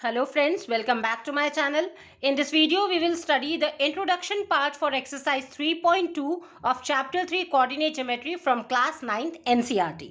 Hello friends, welcome back to my channel. In this video, we will study the introduction part for exercise 3.2 of chapter 3 coordinate geometry from class 9th NCERT.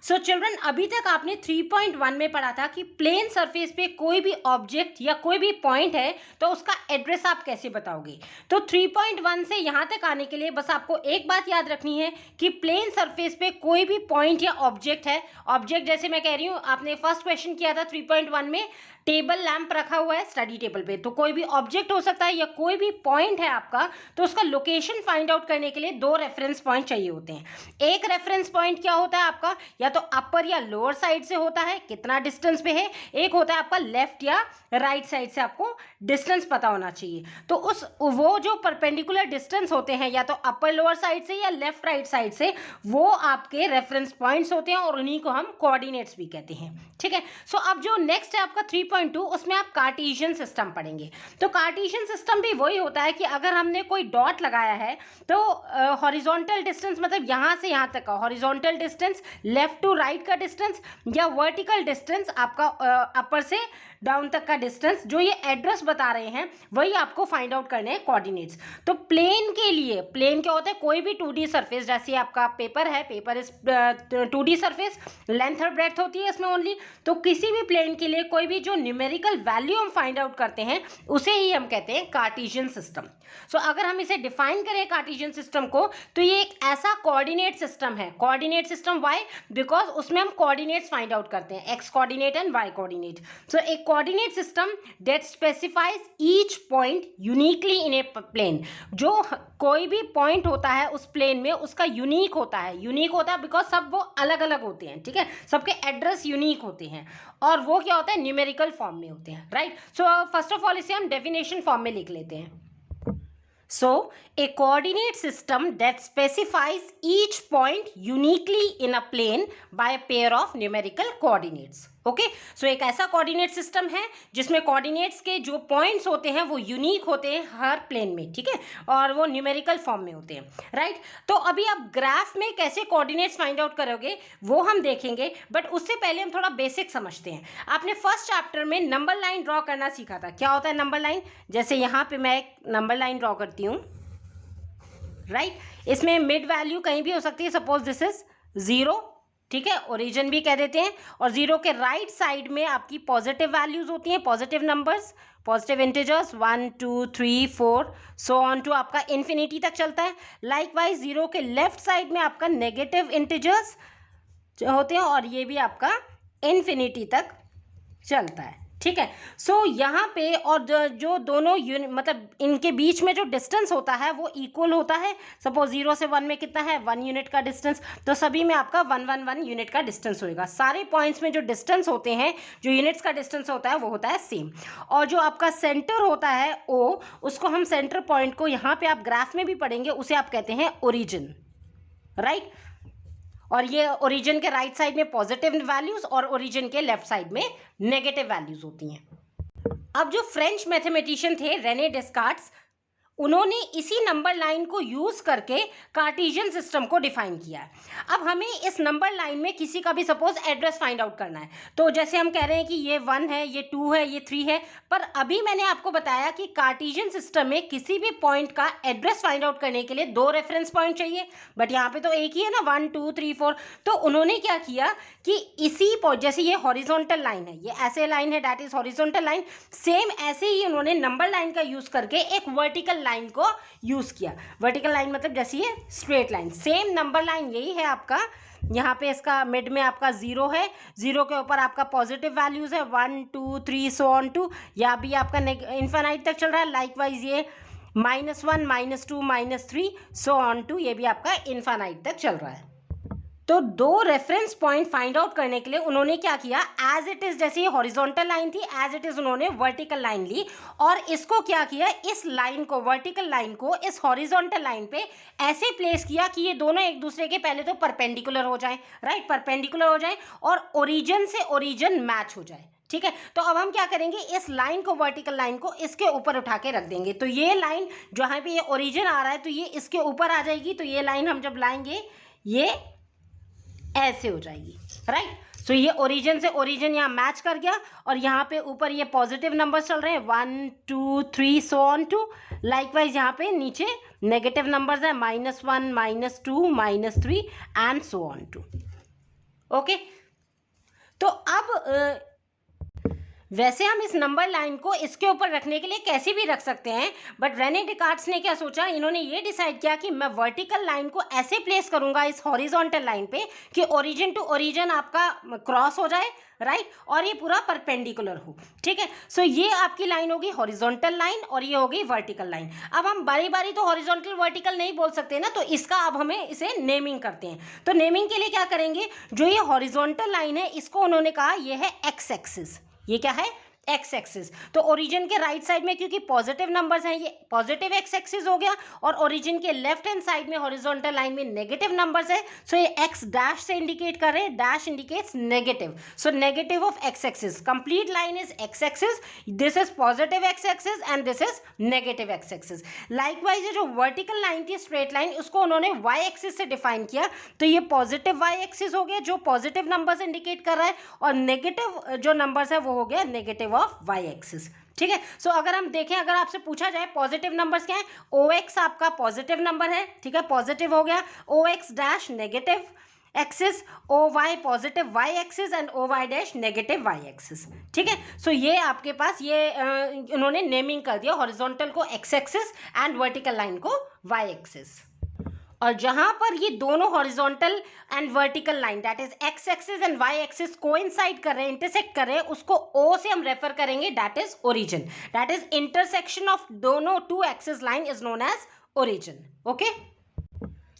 So children अभी तक आपने 3.1 में पढ़ा था कि plane surface पे कोई भी ऑब्जेक्ट या कोई भी पॉइंट है तो उसका एड्रेस आप कैसे बताओगे। तो 3.1 से यहाँ तक आने के लिए बस आपको एक बात याद रखनी है कि प्लेन सरफेस पे कोई भी पॉइंट या ऑब्जेक्ट है। ऑब्जेक्ट जैसे मैं कह रही हूँ, आपने फर्स्ट क्वेश्चन किया था 3.1 में, टेबल लैंप रखा हुआ है स्टडी टेबल पे, तो कोई भी ऑब्जेक्ट हो सकता है या कोई भी पॉइंट है आपका, तो उसका लोकेशन फाइंड आउट करने के लिए दो रेफरेंस पॉइंट चाहिए होते हैं। एक रेफरेंस पॉइंट क्या होता है आपका, या तो अपर या लोअर साइड से होता है, कितना डिस्टेंस पे है, एक होता है आपका लेफ्ट या राइट साइड से, आपको डिस्टेंस पता होना चाहिए। तो उस वो जो परपेंडिकुलर डिस्टेंस होते हैं या तो अपर लोअर साइड से या लेफ्ट राइट साइड से, वो आपके रेफरेंस पॉइंट्स होते हैं और उन्हीं को हम कोऑर्डिनेट्स भी कहते हैं। ठीक है, सो अब जो नेक्स्ट है आपका 3.2, उसमें आप कार्टेशियन सिस्टम पढ़ेंगे। तो कार्टेशियन सिस्टम भी वही होता है कि अगर हमने कोई डॉट लगाया है तो हॉरिजॉन्टल डिस्टेंस, मतलब यहाँ से यहाँ तक का horizontal distance, left to right का डिस्टेंस या वर्टिकल डिस्टेंस आपका अपर से डाउन तक का डिस्टेंस, जो ये एड्रेस बता रहे हैं वही आपको फाइंड आउट करने हैं कोऑर्डिनेट्स। तो प्लेन के लिए, प्लेन क्या होता है, कोई भी 2D सरफेस, जैसे आपका पेपर है, paper is 2D surface, length और ब्रेड्थ होती है इसमें ओनली। तो किसी भी प्लेन के लिए कोई भी जो न्यूमेरिकल वैल्यू हम फाइंड आउट करते हैं उसे ही हम कहते हैं कार्टेशियन सिस्टम। सो अगर हम इसे डिफाइन करें कार्टेशियन सिस्टम को, तो ये एक ऐसा कोऑर्डिनेट सिस्टम है। Coordinate system why? बिकॉज उसमें हम कोऑर्डिनेट्स फाइंड आउट करते हैं, x coordinate and Y coordinate. So एक coordinate system that specifies each point uniquely in a plane. जो कोई भी पॉइंट होता है उस प्लेन में, उसका यूनिक होता है। यूनिक होता है बिकॉज सब वो अलग अलग होते हैं, ठीक है, सबके एड्रेस यूनिक होते हैं, और वो क्या होता है, न्यूमेरिकल फॉर्म में होते हैं, right. So first of all इसे हम डेफिनेशन फॉर्म में लिख लेते हैं। So, a coordinate system that specifies each point uniquely in a plane by a pair of numerical coordinates. Okay, so एक ऐसा कोऑर्डिनेट सिस्टम है जिसमें कोऑर्डिनेट्स के जो पॉइंट्स होते हैं वो यूनिक होते हैं हर प्लेन में, ठीक है, और वो न्यूमेरिकल फॉर्म में होते हैं, राइट। तो अभी आप ग्राफ में कैसे कोऑर्डिनेट्स फाइंड आउट करोगे वो हम देखेंगे, बट उससे पहले हम थोड़ा बेसिक समझते हैं। आपने फर्स्ट चैप्टर में नंबर लाइन ड्रॉ करना सीखा था। क्या होता है नंबर लाइन? जैसे यहाँ पे मैं एक नंबर लाइन ड्रॉ करती हूँ, राइट। इसमें मिड वैल्यू कहीं भी हो सकती है, सपोज दिस इज 0, ठीक है, ओरिजिन भी कह देते हैं, और 0 के राइट साइड में आपकी पॉजिटिव वैल्यूज होती हैं, positive numbers, positive integers 1 2 3 4 so on to आपका इन्फिनिटी तक चलता है। लाइकवाइज 0 के लेफ्ट साइड में आपका नेगेटिव इंटीजर्स होते हैं और ये भी आपका इन्फिनिटी तक चलता है, ठीक है। सो यहाँ पे और जो दोनों मतलब इनके बीच में जो डिस्टेंस होता है वो इक्वल होता है। सपोज 0 से 1 में कितना है, 1 यूनिट का डिस्टेंस, तो सभी में आपका 1 1 1 यूनिट का डिस्टेंस होएगा। सारे पॉइंट्स में जो डिस्टेंस होते हैं, जो यूनिट्स का डिस्टेंस होता है वो होता है सेम। और जो आपका सेंटर होता है ओ, उसको हम सेंटर पॉइंट को, यहाँ पे आप ग्राफ में भी पढ़ेंगे, उसे आप कहते हैं ओरिजिन, राइट। और ये ओरिजिन के राइट साइड में पॉजिटिव वैल्यूज और ओरिजिन के लेफ्ट साइड में नेगेटिव वैल्यूज होती हैं। अब जो फ्रेंच मैथमेटिशियन थे रेने डेस्कार्ट्स, उन्होंने इसी नंबर लाइन को यूज करके कार्टेशियन सिस्टम को डिफाइन किया है। अब हमें इस नंबर लाइन में किसी का भी सपोज एड्रेस फाइंड आउट करना है, तो जैसे हम कह रहे हैं कि ये 1 है, ये 2 है, ये 3 है, पर अभी मैंने आपको बताया कि कार्टेशियन सिस्टम में किसी भी पॉइंट का एड्रेस फाइंड आउट करने के लिए दो रेफरेंस पॉइंट चाहिए, बट यहाँ पे तो एक ही है ना, 1 2 3 4। तो उन्होंने क्या किया कि इसी पॉइंट, जैसे ये हॉरिजॉन्टल लाइन है, ये ऐसे लाइन है, that is horizontal line, same ऐसे ही उन्होंने नंबर लाइन का यूज करके एक वर्टिकल लाइन को यूज किया। वर्टिकल लाइन मतलब जैसे ये straight line, same number line यही है आपका। यहाँ पे इसका मिड में आपका 0 है, 0 के ऊपर आपका पॉजिटिव वैल्यूज है 1 2 3 सो ऑन टू, या भी आपका इनफाइनाइट तक चल रहा है। लाइकवाइज ये -1 -2 -3 सो ऑन टू, ये भी आपका इनफाइनाइट तक चल रहा है। तो दो रेफरेंस पॉइंट फाइंड आउट करने के लिए उन्होंने क्या किया, एज इट इज, जैसे ये हॉरिजॉन्टल लाइन थी, एज इट इज उन्होंने वर्टिकल लाइन ली, और इसको क्या किया, इस लाइन को, वर्टिकल लाइन को इस हॉरिजॉन्टल लाइन पे ऐसे प्लेस किया कि ये दोनों एक दूसरे के पहले तो परपेंडिकुलर हो जाए, राइट, परपेंडिकुलर हो जाए, और ओरिजिन से ओरिजिन मैच हो जाए, ठीक है। तो अब हम क्या करेंगे, इस लाइन को, वर्टिकल लाइन को इसके ऊपर उठा के रख देंगे। तो ये लाइन जहाँ पे ये ओरिजिन आ रहा है तो ये इसके ऊपर आ जाएगी, तो ये लाइन हम जब लाएंगे ये ऐसे हो जाएगी, राइट। सो ये ओरिजिन से ओरिजिन यहाँ मैच कर गया और यहाँ पे ऊपर ये पॉजिटिव नंबर चल रहे हैं 1 2 3 सो ऑन टू। लाइकवाइज यहाँ पे नीचे नेगेटिव नंबर्स है -1 -2 -3 and so on to. Okay, तो अब वैसे हम इस नंबर लाइन को इसके ऊपर रखने के लिए कैसे भी रख सकते हैं, बट रेने डिकार्ड्स ने क्या सोचा, इन्होंने ये डिसाइड किया कि मैं वर्टिकल लाइन को ऐसे प्लेस करूंगा इस हॉरिजॉन्टल लाइन पे कि ओरिजिन टू ओरिजिन आपका क्रॉस हो जाए, राइट, और ये पूरा परपेंडिकुलर हो। ठीक है, सो ये आपकी लाइन होगी हॉरिजॉन्टल लाइन और ये होगी वर्टिकल लाइन। अब हम बारी बारी तो हॉरिजॉन्टल वर्टिकल नहीं बोल सकते ना, तो इसका अब हमें इसे नेमिंग करते हैं। तो नेमिंग के लिए क्या करेंगे, जो ये हॉरिजॉन्टल लाइन है इसको उन्होंने कहा ये है एक्स एक्सिस। ये क्या है, एक्स एक्सिस। तो ओरिजिन के राइट साइड में क्योंकि पॉजिटिव नंबर्स हैं ये पॉजिटिव एक्स एक्सिस हो गया, और ओरिजिन के लेफ्ट हैंड साइड में हॉरिजॉन्टल लाइन में नेगेटिव नंबर्स है, सो ये एक्स डैश से इंडिकेट कर रहे हैं, dash indicates negative, so negative of x axis. Complete line is X axis, this is positive X axis and this is negative X axis. Likewise ये जो vertical line थी straight line, उसको उन्होंने Y axis से define किया, तो ये positive Y axis हो गया जो पॉजिटिव नंबर्स इंडिकेट कर रहा है, और नेगेटिव जो नंबर्स है वो हो गया नेगेटिव ऑफ वाई एक्सिस। ठीक है, सो अगर हम देखें, अगर आपसे पूछा जाए पॉजिटिव नंबर्स क्या है, ओ एक्स आपका पॉजिटिव नंबर है, ठीक है, पॉजिटिव हो गया, O x dash negative axis, O y positive Y axis and O y dash negative Y axis. ठीक है, सो ये आपके पास ये उन्होंने नेमिंग कर दिया, हॉरिजॉन्टल को X axis and vertical line को वाई एक्सिस। और जहां पर ये दोनों horizontal and vertical line that is X axis and Y axis coincide कर रहे हैं, इंटरसेक्ट कर रहे हैं, उसको ओ से हम रेफर करेंगे, that is origin. That is intersection of दोनों two axis line is known as origin. Okay,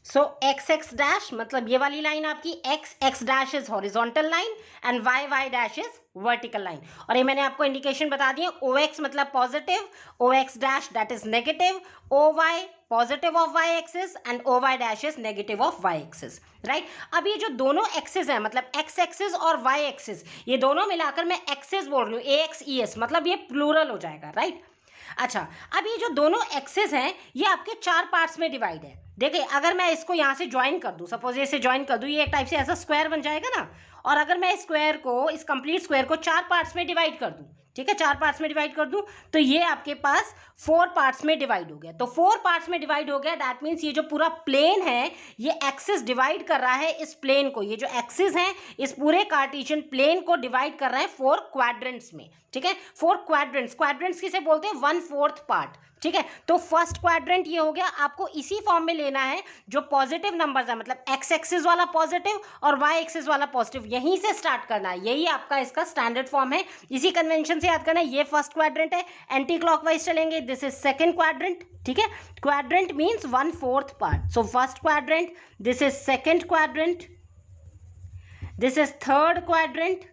so x x dash मतलब ये वाली लाइन आपकी x x dash is horizontal line and y y dash is vertical line. और ये मैंने आपको indication बता दिए, ओ एक्स मतलब positive, O x dash that is negative, O y positive of Y axis and O y dash is negative of Y axis, right. अब ये जो दोनों एक्सिस हैं, मतलब एक्स एक्सिस और वाई एक्सिस, ये दोनों मिलाकर मैं एक्सिस बोल रही हूँ, ए एक्स ई एस, मतलब ये प्लूरल हो जाएगा, राइट। अच्छा, अब ये जो दोनों एक्सिस हैं ये आपके 4 पार्ट्स में डिवाइड है। देखिए, अगर मैं इसको यहाँ से ज्वाइन कर दूँ, सपोज इसे ज्वाइन कर दूँ, ये एक टाइप से ऐसा स्क्वायर बन जाएगा ना, और अगर मैं इस स्क्वायर को, इस कंप्लीट स्क्वायर को 4 पार्ट्स में डिवाइड कर दूँ, ठीक है, 4 पार्ट्स में डिवाइड कर दूँ, तो ये आपके पास 4 पार्ट्स में डिवाइड हो गया। तो 4 पार्ट्स में डिवाइड हो गया, दैट मीन्स ये जो पूरा प्लेन है ये एक्सिस डिवाइड कर रहा है इस प्लेन को, ये जो एक्सिस है इस पूरे कार्टेशियन प्लेन को डिवाइड कर रहा है 4 क्वाड्रेंट्स में। ठीक है, 4 क्वाड्रेंट्स, क्वाड्रेंट्स किसे बोलते हैं, 1/4 पार्ट। ठीक है, तो फर्स्ट क्वाड्रेंट ये हो गया, आपको इसी फॉर्म में लेना है जो पॉजिटिव नंबर्स है, मतलब एक्स एक्सिस वाला पॉजिटिव और वाई एक्सिस वाला पॉजिटिव, यहीं से स्टार्ट करना है, यही आपका इसका स्टैंडर्ड फॉर्म है, इसी कन्वेंशन से याद करना है। ये फर्स्ट क्वाड्रेंट है, एंटी क्लॉकवाइज चलेंगे, दिस इज सेकंड क्वाड्रेंट। ठीक है, quadrant means 1/4 part, so first quadrant, this is second quadrant, this is third quadrant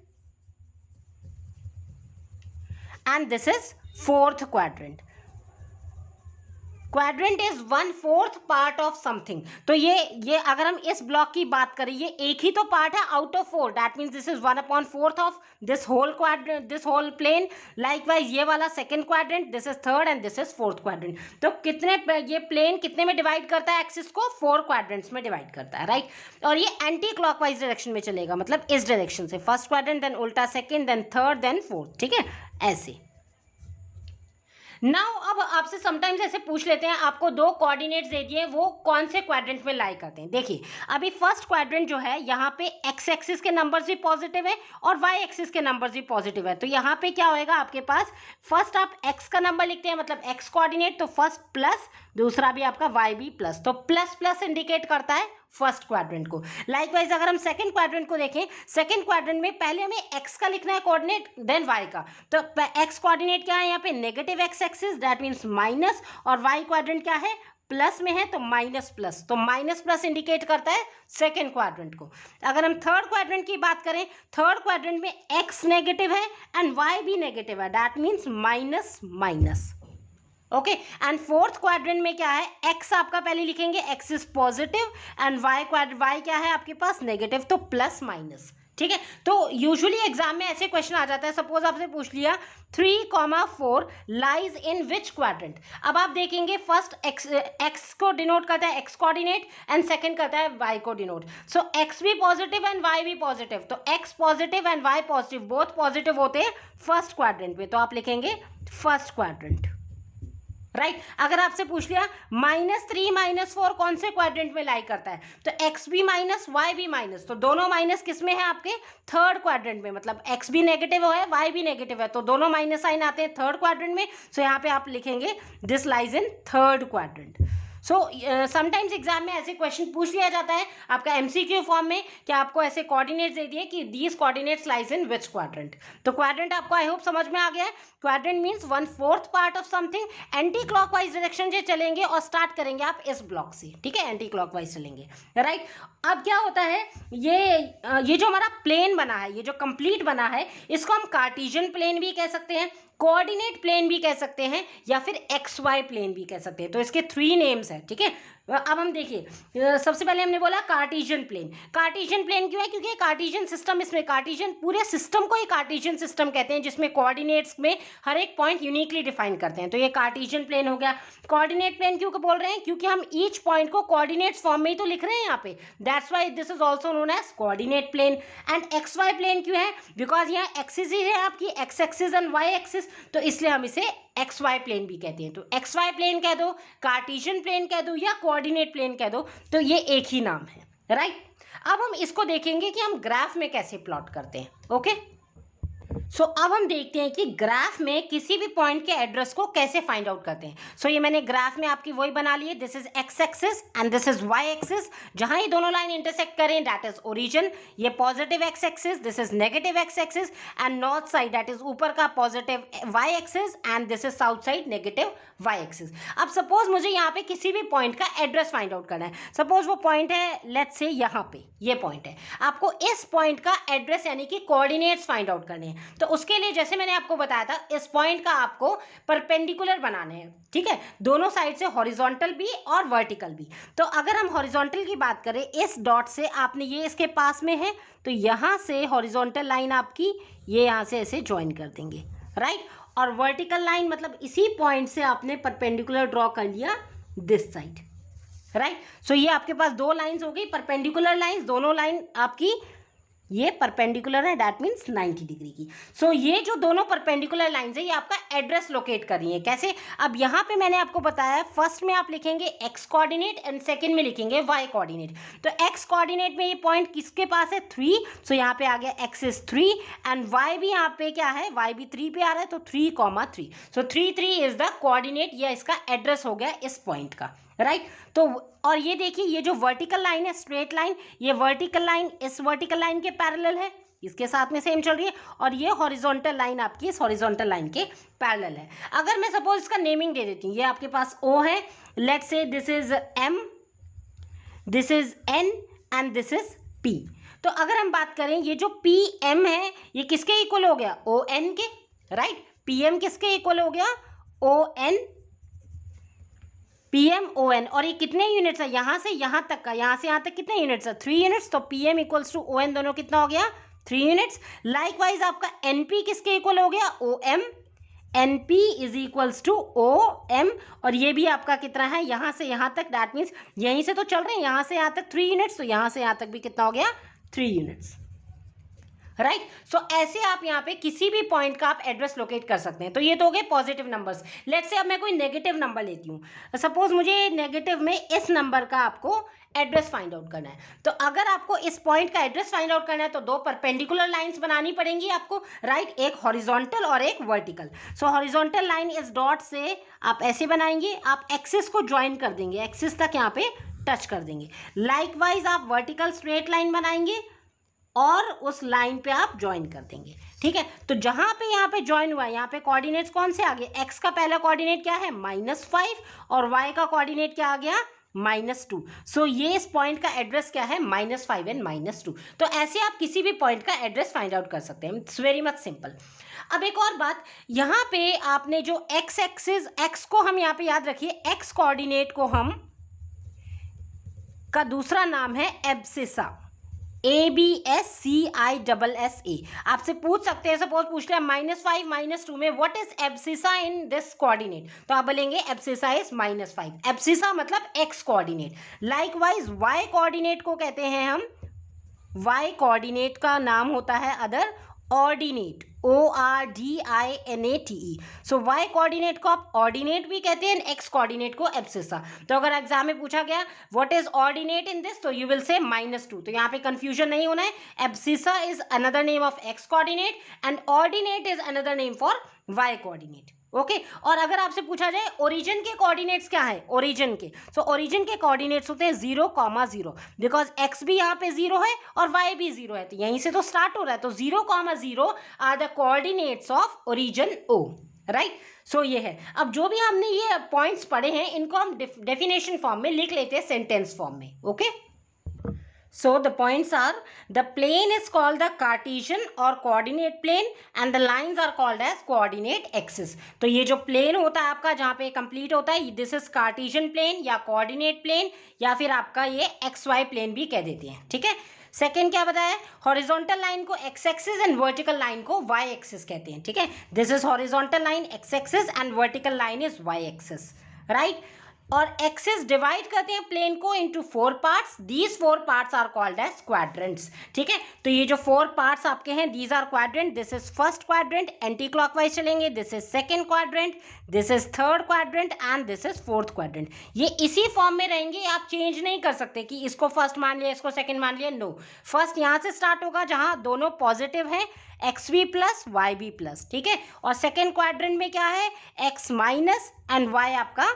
and this is fourth quadrant. Quadrant is 1/4 part of something. तो ये अगर हम इस block की बात करें, ये एक ही तो पार्ट है out of 4, that means this is 1/4 of this whole quadrant, this whole plane. Likewise ये वाला second quadrant, this is third and this is fourth quadrant. तो कितने, ये प्लेन कितने में डिवाइड करता है एक्सिस को, 4 क्वाड्रेंट्स में डिवाइड करता है, राइट। और ये एंटी क्लॉकवाइज डायरेक्शन में चलेगा, मतलब इस डायरेक्शन से, फर्स्ट क्वाड्रेंट देन उल्टा second then third then fourth. ठीक है, ऐसे। नाउ अब आपसे समटाइम्स ऐसे पूछ लेते हैं, आपको 2 कोऑर्डिनेट्स दे दिए, वो कौन से क्वाड्रेंट में लाई करते हैं। देखिए, अभी फर्स्ट क्वाड्रेंट जो है, यहाँ पे एक्स एक्सिस के नंबर्स भी पॉजिटिव है और वाई एक्सिस के नंबर्स भी पॉजिटिव है। तो यहाँ पे क्या होएगा आपके पास, फर्स्ट आप एक्स का नंबर लिखते हैं, मतलब एक्स कोऑर्डिनेट, तो फर्स्ट प्लस, दूसरा भी आपका वाई भी प्लस, तो प्लस प्लस इंडिकेट करता है फर्स्ट क्वाड्रेंट को। लाइकवाइज अगर हम सेकंड क्वाड्रेंट को देखें, सेकंड क्वाड्रेंट में पहले हमें एक्स का लिखना है कोऑर्डिनेट, देन वाई का। तो एक्स कोऑर्डिनेट क्या है यहाँ पे, negative X axis, that means minus, और वाई क्वाड्रेंट क्या है, प्लस में है, तो माइनस प्लस, तो माइनस प्लस इंडिकेट करता है सेकंड क्वाड्रेंट को। अगर हम थर्ड क्वाड्रेंट की बात करें, थर्ड क्वाड्रेंट में एक्स नेगेटिव है एंड वाई भी नेगेटिव है, that means minus minus. Okay, and fourth quadrant में क्या है, एक्स आपका पहले लिखेंगे, X is positive and Y क्या है आपके पास, नेगेटिव, तो प्लस माइनस। ठीक है। तो यूजुअली एग्जाम में ऐसे क्वेश्चन आ जाता है, सपोज आपसे पूछ लिया 3,4 लाइज इन विच क्वाड्रेंट। अब आप देखेंगे फर्स्ट एक्स को डिनोट करता है एक्स कोऑर्डिनेट एंड सेकंड करता है वाई को डिनोट। सो एक्स भी पॉजिटिव एंड वाई भी पॉजिटिव, तो X positive and Y positive both positive होते हैं फर्स्ट क्वाड्रेंट में, तो आप लिखेंगे फर्स्ट क्वाड्रेंट, राइट। अगर आपसे पूछ लिया -3 -4 कौन से क्वाड्रेंट में लाई करता है, तो एक्स भी माइनस वाई भी माइनस, तो दोनों माइनस किस में है आपके थर्ड क्वाड्रेंट में, मतलब एक्स भी नेगेटिव है वाई भी नेगेटिव है, तो दोनों माइनस साइन आते हैं थर्ड क्वाड्रेंट में। सो यहाँ पे आप लिखेंगे this lies in third quadrant. So sometimes exam में ऐसे क्वेश्चन पूछ लिया जाता है आपका एमसीक्यू फॉर्म में कि आपको ऐसे कोऑर्डिनेट्स दे दिए कि these coordinates lies in which quadrant. तो क्वाड्रेंट आपको आई होप समझ में आ गया है। Quadrant means 1/4 part of something. Anti clockwise direction से चलेंगे और स्टार्ट करेंगे आप इस ब्लॉक से, ठीक है, एंटी क्लॉकवाइज चलेंगे, राइट। अब क्या होता है, ये जो हमारा प्लेन बना है, ये जो कंप्लीट बना है, इसको हम कार्टेशियन प्लेन भी कह सकते हैं, कोऑर्डिनेट प्लेन भी कह सकते हैं, या फिर एक्स वाई प्लेन भी कह सकते हैं। तो इसके 3 नेम्स हैं, ठीक है। अब हम देखिए, सबसे पहले हमने बोला कार्टेशियन प्लेन। कार्टेशियन प्लेन क्यों है, क्योंकि कार्टेशियन सिस्टम, इसमें कार्टेशियन पूरे सिस्टम को ही कार्टेशियन सिस्टम कहते हैं, जिसमें कोऑर्डिनेट्स में हर एक पॉइंट यूनिकली डिफाइन करते हैं। तो ये कार्टेशियन प्लेन हो गया। कोऑर्डिनेट प्लेन क्यों बोल रहे हैं, क्योंकि हम ईच पॉइंट को कोऑर्डिनेट्स फॉर्म में ही तो लिख रहे हैं यहाँ पे, that's why this is also known as coordinate plane. And X Y plane क्यों है, बिकॉज यहाँ एक्सिस ही है आपकी, X axis and Y axis, तो इसलिए हम इसे एक्स वाई प्लेन भी कहते हैं। तो एक्स वाई प्लेन कह दो, कार्टेशियन प्लेन कह दो, या कोऑर्डिनेट प्लेन कह दो, तो ये एक ही नाम है, राइट। अब हम इसको देखेंगे कि हम ग्राफ में कैसे प्लॉट करते हैं, ओके। सो अब हम देखते हैं कि ग्राफ में किसी भी पॉइंट के एड्रेस को कैसे फाइंड आउट करते हैं। सो ये मैंने ग्राफ में आपकी वही बना ली है, this is X axis and this is Y axis. जहां ये दोनों लाइन इंटरसेक्ट करें दैट इज ओरिजिन। ये positive X axis, this is negative X axis, and north side that is ऊपर का positive Y axis, and this is south side negative Y axis. अब suppose मुझे यहाँ पे किसी भी पॉइंट का एड्रेस फाइंड आउट करना है। सपोज वो पॉइंट है, लेट्स से यहाँ पे ये पॉइंट है, आपको इस पॉइंट का एड्रेस यानी कि कोऑर्डिनेट्स फाइंड आउट करने हैं। तो उसके लिए जैसे मैंने आपको बताया था, इस पॉइंट का आपको परपेंडिकुलर बनाने हैं, ठीक है, दोनों साइड से हॉरिजॉन्टल भी और वर्टिकल भी। तो अगर हम हॉरिजॉन्टल की बात करें, इस डॉट से आपने ये इसके पास में है, तो यहाँ से हॉरिजॉन्टल लाइन आपकी ये यहाँ से ऐसे ज्वाइन कर देंगे, राइट। और वर्टिकल लाइन मतलब इसी पॉइंट से आपने परपेंडिकुलर ड्रॉ कर लिया दिस साइड, राइट। सो ये आपके पास 2 लाइंस हो गई परपेंडिकुलर लाइंस, दोनों लाइन आपकी ये परपेंडिकुलर है, दैट मीन्स 90 डिग्री की। सो ये जो दोनों परपेंडिकुलर लाइंस है, ये आपका एड्रेस लोकेट कर रही है। कैसे, अब यहाँ पे मैंने आपको बताया, फर्स्ट में आप लिखेंगे एक्स कोऑर्डिनेट एंड सेकंड में लिखेंगे वाई कोऑर्डिनेट। तो एक्स कोऑर्डिनेट में ये पॉइंट किसके पास है 3, सो यहाँ पे आ गया एक्स इज 3, एंड वाई भी यहाँ पे क्या है, वाई भी 3 पे आ रहा है, तो 3,3। सो 3 इज द कोऑर्डिनेट, या इसका एड्रेस हो गया इस पॉइंट का, राइट। तो और ये देखिए, ये जो वर्टिकल लाइन है स्ट्रेट लाइन, ये वर्टिकल लाइन इस वर्टिकल लाइन के पैरेलल है, इसके साथ में सेम चल रही है, और ये हॉरिजॉन्टल लाइन आपकी इस हॉरिजॉन्टल लाइन के पैरेलल है। अगर मैं सपोज इसका नेमिंग दे देती हूँ, ये आपके पास O है, let's say this is M, this is N and this is P। तो अगर हम बात करें, ये जो PM है ये किसके इक्वल हो गया, ON के, राइट। PM किसके इक्वल हो गया, ON, PM ON, और ये कितने यूनिट्स है, यहाँ से यहाँ तक का, यहाँ से यहाँ तक कितने यूनिट्स है, 3 यूनिट्स। तो PM इक्वल्स टू ON दोनों कितना हो गया, 3 यूनिट्स। लाइकवाइज आपका NP किसके इक्वल हो गया, OM, NP is equals to OM, और ये भी आपका कितना है, यहाँ से यहाँ तक, दैट मीन्स यहीं से तो चल रहे हैं, यहाँ से यहाँ तक 3 यूनिट्स, तो यहाँ से यहाँ तक भी कितना हो गया, 3 यूनिट्स, राइट। सो ऐसे आप यहाँ पे किसी भी पॉइंट का आप एड्रेस लोकेट कर सकते हैं। तो ये तो हो गए पॉजिटिव नंबर्स। लेट्स से अब मैं कोई नेगेटिव नंबर लेती हूँ, सपोज मुझे नेगेटिव में इस नंबर का आपको एड्रेस फाइंड आउट करना है। तो अगर आपको इस पॉइंट का एड्रेस फाइंड आउट करना है, तो 2 परपेंडिकुलर लाइंस बनानी पड़ेंगी आपको, राइट, एक हॉरिजॉन्टल और एक वर्टिकल। सो हॉरिजॉन्टल लाइन इस डॉट से आप ऐसे बनाएंगे, आप एक्सिस को ज्वाइन कर देंगे, एक्सिस तक यहाँ पे टच कर देंगे। लाइकवाइज आप वर्टिकल स्ट्रेट लाइन बनाएंगे और उस लाइन पे आप ज्वाइन कर देंगे, ठीक है। तो जहां पे यहाँ पे ज्वाइन हुआ है, यहाँ पे कोऑर्डिनेट्स कौन से आ गए, एक्स का पहला कोऑर्डिनेट क्या है -5, और वाई का कोऑर्डिनेट क्या आ गया -2। सो ये इस पॉइंट का एड्रेस क्या है, -5 एंड -2। तो ऐसे आप किसी भी पॉइंट का एड्रेस फाइंड आउट कर सकते हैं, इट्स वेरी मच सिंपल। अब एक और बात, यहाँ पे आपने जो एक्स एक्सिस, एक्स को हम यहाँ पे याद रखिए, एक्स कोऑर्डिनेट को हम का दूसरा नाम है एब्सिसा, ABSCISSA। आपसे पूछ सकते हैं, सपोज पूछ लिया -5 -2 में what is abscissa in this coordinate, तो आप बोलेंगे एब्सिसा इज -5। एब्सिसा मतलब X coordinate. Likewise Y coordinate को कहते हैं हम, वाई कोऑर्डिनेट का नाम होता है अदर ऑर्डिनेट, ORDINATE। सो वाई कोऑर्डिनेट को आप ऑर्डिनेट भी कहते हैं, एक्स कोऑर्डिनेट को एब्सिसा। तो अगर एग्जाम में पूछा गया what is ordinate in this, तो यू विल से -2। तो यहाँ पे कंफ्यूजन नहीं होना है। Abscissa is another name of X coordinate and ordinate is another name for Y coordinate. Okay और अगर आपसे पूछा जाए ओरिजिन के कोऑर्डिनेट्स क्या है, ओरिजिन के, सो ओरिजिन के कोऑर्डिनेट्स होते हैं 0,0, बिकॉज एक्स भी यहाँ पे 0 है और वाई भी 0 है, तो यहीं से तो स्टार्ट हो रहा है। तो 0,0 are the coordinates of origin O, right. So ये है। अब जो भी हमने ये पॉइंट्स पढ़े हैं इनको हम डेफिनेशन फॉर्म में लिख लेते हैं, सेंटेंस फॉर्म में। Okay So the points are, the plane is called the Cartesian or coordinate plane and the lines are called as coordinate axis। तो ये जो plane होता है आपका जहाँ पे complete होता है, this is Cartesian plane या coordinate plane या फिर आपका ये XY plane भी कह देते हैं, ठीक है। सेकेंड क्या बताया, हॉरिजॉन्टल लाइन को X axis and vertical line को वाई एक्सिस कहते हैं, ठीक है। This is horizontal line X axis and vertical line is Y axis, right. और एक्सिस डिवाइड करते हैं प्लेन को into 4 parts, these 4 parts are called as quadrants, ठीक है। तो ये जो 4 पार्ट्स आपके हैं these are quadrant. This is first quadrant, anti clockwise चलेंगे, this is second quadrant, this is third quadrant and this is fourth quadrant. ये इसी फॉर्म में रहेंगे, आप चेंज नहीं कर सकते कि इसको फर्स्ट मान लिया इसको सेकंड मान लिया, नो। फर्स्ट यहाँ से स्टार्ट होगा जहाँ दोनों पॉजिटिव है, X B plus Y B plus, ठीक है। और सेकेंड क्वाड्रेंट में क्या है, एक्स माइनस एंड वाई आपका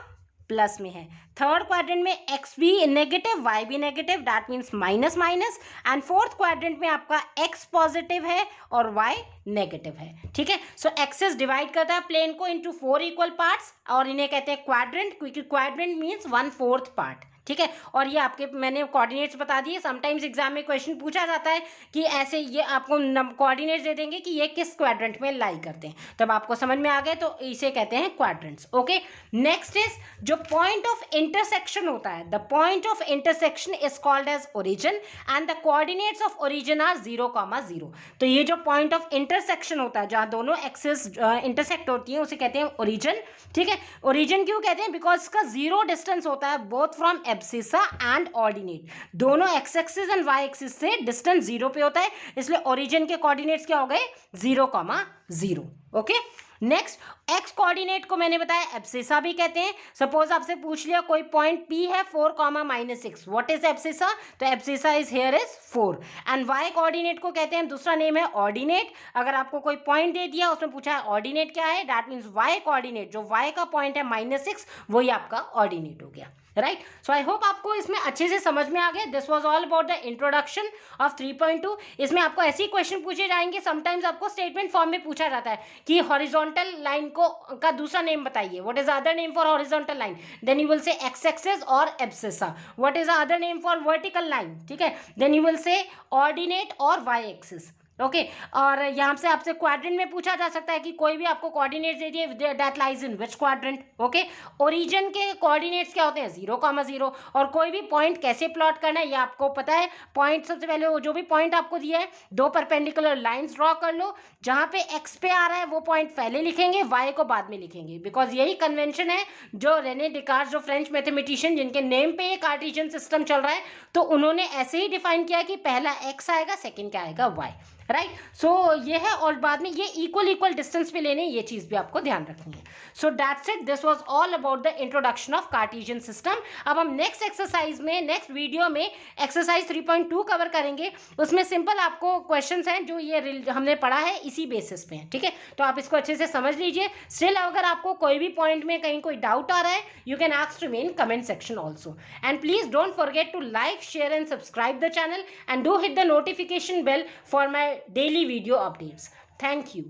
प्लस में है। थर्ड क्वाड्रेंट में एक्स भी नेगेटिव वाई भी negative, that means minus minus. And fourth quadrant में आपका एक्स पॉजिटिव है और वाई नेगेटिव है, ठीक है। सो एक्सिस डिवाइड करता है प्लेन को इनटू 4 इक्वल पार्ट्स और इन्हें कहते हैं क्वाड्रेंट, क्योंकि क्वाड्रेंट मीन्स 1/4 पार्ट, ठीक है। और ये आपके मैंने कोऑर्डिनेट्स बता दिए। समटाइम्स एग्जाम में क्वेश्चन पूछा जाता है कि ऐसे ये आपको कोऑर्डिनेट्स दे देंगे कि ये किस क्वाड्रेंट में लाई करते हैं, तब आपको समझ में आ गए तो इसे कहते हैं क्वाड्रेंट्स। ओके नेक्स्ट इज जो पॉइंट ऑफ इंटरसेक्शन होता है, the point of intersection is called as origin and the coordinates of origin are 0,0। तो ये जो पॉइंट ऑफ इंटरसेक्शन होता है जहाँ दोनों एक्सिस इंटरसेक्ट होती है उसे कहते हैं ओरिजिन, ठीक है। ओरिजिन क्यों कहते हैं, बिकॉज इसका 0 डिस्टेंस होता है both from abscissa and ordinate, दोनों x axis and Y axis से डिस्टेंस 0 पे होता है, इसलिए ओरिजिन के कोऑर्डिनेट्स क्या हो गए 0,0। ओके नेक्स्ट एक्स कोऑर्डिनेट को मैंने बताया एब्सिसा भी कहते हैं। सपोज आपसे पूछ लिया कोई पॉइंट P है 4,-6, व्हाट इज एब्सिसा, तो abscissa is here is 4। And Y coordinate को कहते हैं, दूसरा नेम है ऑर्डिनेट। अगर आपको कोई पॉइंट दे दिया उसमें पूछा है ऑर्डिनेट क्या है, दैट मीन्स वाई कोऑर्डिनेट, जो वाई का पॉइंट है -6 वही आपका ऑर्डिनेट हो गया, राइट। सो आई होप आपको इसमें अच्छे से समझ में आ गया। This was all about the introduction of 3.2। इसमें आपको ऐसे ही क्वेश्चन पूछे जाएंगे, समटाइम्स आपको स्टेटमेंट फॉर्म में पूछा जाता है कि हॉरिजॉन्टल लाइन को का दूसरा नेम बताइए, what is other name for horizontal line, then you will say x axis और abscissa. What is other name for vertical line, ठीक है, then you will say ordinate और वाई एक्सिस। ओके और यहाँ से आपसे क्वाड्रेंट में पूछा जा सकता है कि कोई भी आपको कोऑर्डिनेट्स दे दिए, that lies in which quadrant. Okay origin के कोऑर्डिनेट्स क्या होते हैं 0,0 और कोई भी पॉइंट कैसे प्लॉट करना है ये आपको पता है। पॉइंट सबसे पहले वो जो भी पॉइंट आपको दिया है 2 परपेंडिकुलर लाइंस ड्रॉ कर लो, जहाँ पे एक्स पे आ रहा है वो पॉइंट पहले लिखेंगे, वाई को बाद में लिखेंगे, बिकॉज यही कन्वेंशन है जो रेने डिकार्ट जो फ्रेंच मैथमेटिशियन जिनके नेम पे ये कार्टेशियन सिस्टम चल रहा है, तो उन्होंने ऐसे ही डिफाइन किया कि पहला एक्स आएगा सेकेंड क्या आएगा वाई, राइट। सो ये है और बाद में ये इक्वल डिस्टेंस पे लेने, ये चीज भी आपको ध्यान रखनी है। So that's it, this was all about the introduction of Cartesian system. अब हम नेक्स्ट एक्सरसाइज में नेक्स्ट वीडियो में एक्सरसाइज 3.2 कवर करेंगे। उसमें सिंपल आपको क्वेश्चंस हैं जो ये हमने पढ़ा है इसी बेसिस पे है, ठीक है। तो आप इसको अच्छे से समझ लीजिए। स्टिल अगर आपको कोई भी पॉइंट में कहीं कोई डाउट आ रहा है, you can ask to me in comment section also. And please don't forget to like, share and subscribe the channel and do hit the notification bell for my daily video updates. Thank you.